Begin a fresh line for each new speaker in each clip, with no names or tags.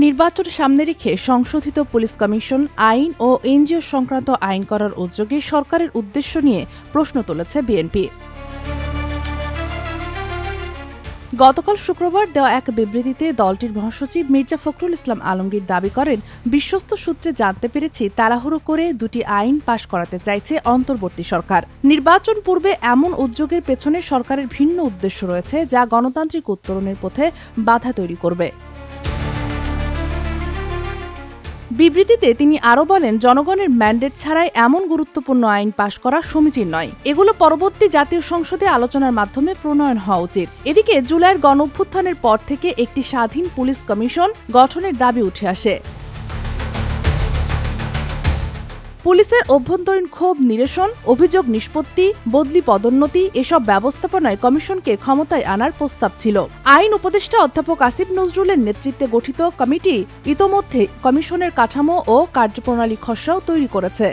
নির্বাচন সামনে রেখে সংশোধিত পুলিশ কমিশন আইন ও এনজিও সংক্রান্ত আইন করার উদ্যোগে সরকারের উদ্দেশ্য নিয়ে প্রশ্ন তুলেছে বিএনপি। গতকাল শুক্রবার দেওয়া এক বিবৃতিতে দলটির মহাসচিব মির্জা ফখরুল ইসলাম আলমগীর দাবি করেন, বিশ্বস্ত সূত্রে জানতে পেরেছি তাড়াহুড়ো করে দুটি আইন পাশ করাতে চাইছে অন্তর্বর্তী সরকার। নির্বাচন পূর্বে এমন উদ্যোগের পেছনে সরকারের ভিন্ন উদ্দেশ্য রয়েছে, যা গণতান্ত্রিক উত্তরণের পথে বাধা তৈরি করবে। বিবৃতিতে তিনি আরও বলেন, জনগণের ম্যান্ডেট ছাড়াই এমন গুরুত্বপূর্ণ আইন পাশ করা সমীচীন নয়। এগুলো পরবর্তী জাতীয় সংসদে আলোচনার মাধ্যমে প্রণয়ন হওয়া উচিত। এদিকে জুলাইয়ের গণঅভ্যুত্থানের পর থেকে একটি স্বাধীন পুলিশ কমিশন গঠনের দাবি উঠে আসে। পুলিশের অভ্যন্তরীণ ক্ষোভ নিরসন, অভিযোগ নিষ্পত্তি, বদলি পদোন্নতি এসব ব্যবস্থাপনায় কমিশনকে ক্ষমতায় আনার প্রস্তাব ছিল। আইন উপদেষ্টা অধ্যাপক আসিফ নজরুলের নেতৃত্বে গঠিত কমিটি ইতোমধ্যে কমিশনের কাঠামো ও কার্যপ্রণালী খসড়াও তৈরি করেছে।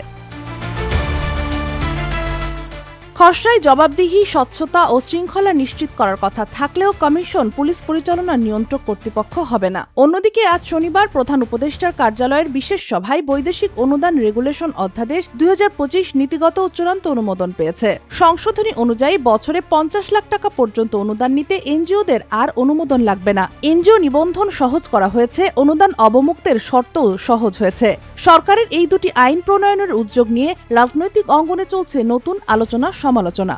খসড়ায় জবাবদিহি, স্বচ্ছতা ও শৃঙ্খলা নিশ্চিত করার কথা থাকলেও কমিশন পুলিশ পরিচালনার নিয়ন্ত্রক কর্তৃপক্ষ হবে না। অন্যদিকে আজ শনিবার প্রধান উপদেষ্টার কার্যালয়ের বিশেষ সভায় বৈদেশিক অনুদান রেগুলেশন অধ্যাদেশ ২০২৫ নীতিগত ও চূড়ান্ত অনুমোদন পেয়েছে। সংশোধনী অনুযায়ী বছরে ৫০ লাখ টাকা পর্যন্ত অনুদান নিতে এনজিওদের আর অনুমোদন লাগবে না। এনজিও নিবন্ধন সহজ করা হয়েছে, অনুদান অবমুক্তের শর্তও সহজ হয়েছে। সরকারের এই দুটি আইন প্রণয়নের উদ্যোগ নিয়ে রাজনৈতিক অঙ্গনে চলছে নতুন আলোচনা সমালোচনা।